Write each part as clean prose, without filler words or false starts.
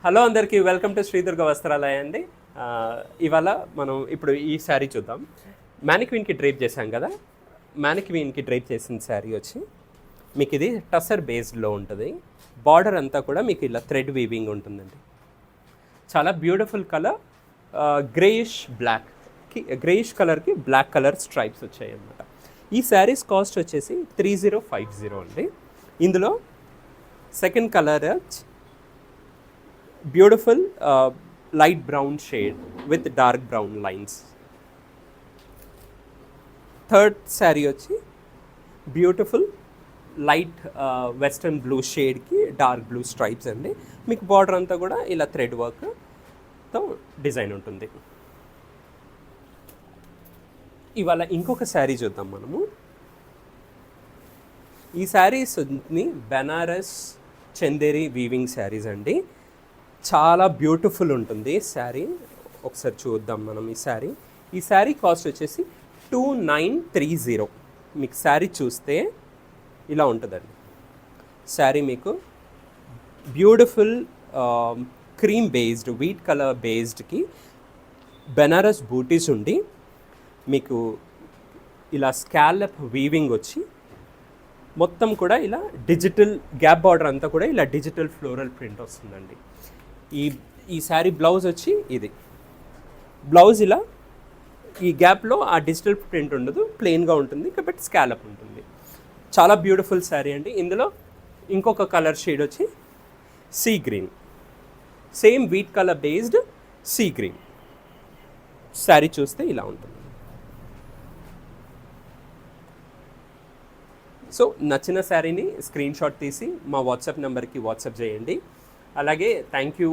Hello అందరికీ, welcome to Sri Durga వస్త్రాలయ అండి. ఇవాళ మనం ఇప్పుడు ఈ శారీ చూద్దాం. మ్యానిక్వీన్కి డ్రైప్ చేశాం కదా. మ్యానిక్వీన్కి డ్రైప్ చేసిన శారీ వచ్చి మీకు ఇది టసర్ బేస్డ్లో ఉంటుంది. బార్డర్ అంతా కూడా మీకు ఇలా థ్రెడ్ వీవింగ్ ఉంటుందండి. చాలా బ్యూటిఫుల్ కలర్, గ్రేయిష్ బ్లాక్కి, గ్రేయిష్ కలర్కి బ్లాక్ కలర్ స్ట్రైప్స్ వచ్చాయి అన్నమాట. ఈ శారీస్ కాస్ట్ వచ్చేసి 3050 అండి. ఇందులో second colour beautiful light brown shade with dark brown lines. Third sari వచ్చి బ్యూటిఫుల్ లైట్ వెస్టర్న్ బ్లూ షేడ్కి డార్క్ బ్లూ స్ట్రైప్స్ అండి. మీకు బార్డర్ అంతా కూడా ఇలా థ్రెడ్ వర్క్తో డిజైన్ ఉంటుంది. ఇవాళ ఇంకొక శారీ చూద్దాం మనము. ఈ శారీస్ని బెనారస్ చందేరి వీవింగ్ శారీస్ అండి. చాలా బ్యూటిఫుల్ ఉంటుంది శారీ. ఒకసారి చూద్దాం మనం ఈ శారీ కాస్ట్ వచ్చేసి 2930. మీకు శారీ చూస్తే ఇలా ఉంటుందండి. శారీ మీకు beautiful cream based, wheat colour బేస్డ్కి బెనారస్ బూటీస్ ఉండి మీకు ఇలా స్కాలప్ వీవింగ్ వచ్చి మొత్తం కూడా ఇలా డిజిటల్ గ్యాప్ బార్డర్ అంతా కూడా ఇలా డిజిటల్ ఫ్లోరల్ ప్రింట్ వస్తుందండి. ఈ శారీ బ్లౌజ్ వచ్చి ఇది బ్లౌజ్ ఇలా ఈ గ్యాప్లో ఆ డిజిటల్ ప్రింట్ ఉండదు, ప్లెయిన్గా ఉంటుంది కాబట్టి స్కాలప్ ఉంటుంది. చాలా బ్యూటిఫుల్ శారీ అండి. ఇందులో ఇంకొక కలర్ షేడ్ వచ్చి sea green, same wheat colour based sea green. Sari చూస్తే ఇలా ఉంటుంది. సో నచ్చిన శారీని స్క్రీన్ షాట్ తీసి మా వాట్సాప్ నెంబర్కి వాట్సాప్ చేయండి. అలాగే thank you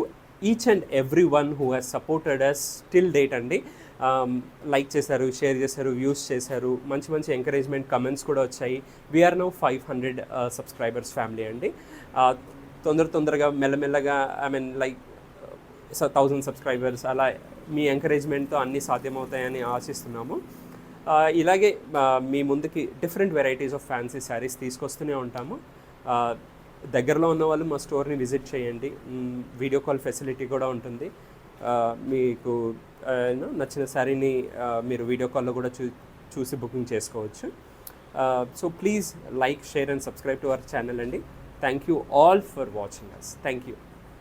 each and every one who has supported us till date అండి. లైక్ చేశారు, షేర్ చేశారు, వ్యూస్ చేశారు, మంచి మంచి ఎంకరేజ్మెంట్ కమెంట్స్ కూడా వచ్చాయి. వీఆర్ నౌ 500 సబ్స్క్రైబర్స్ ఫ్యామిలీ అండి. తొందరగా మెల్లమెల్లగా లైక్ 1000 సబ్స్క్రైబర్స్ అలా మీ ఎంకరేజ్మెంట్తో అన్నీ సాధ్యమవుతాయని ఆశిస్తున్నాము. ఇలాగే మీ ముందుకి different varieties of fancy saris తీసుకొస్తూనే ఉంటాము. దగ్గరలో ఉన్న వాళ్ళు మా స్టోర్ని విజిట్ చేయండి. వీడియో కాల్ ఫెసిలిటీ కూడా ఉంటుంది. మీకు నచ్చిన శారీని మీరు వీడియో కాల్లో కూడా చూసి బుకింగ్ చేసుకోవచ్చు. So please like, share and subscribe to our channel అండి. Thank you all for watching us. Thank you.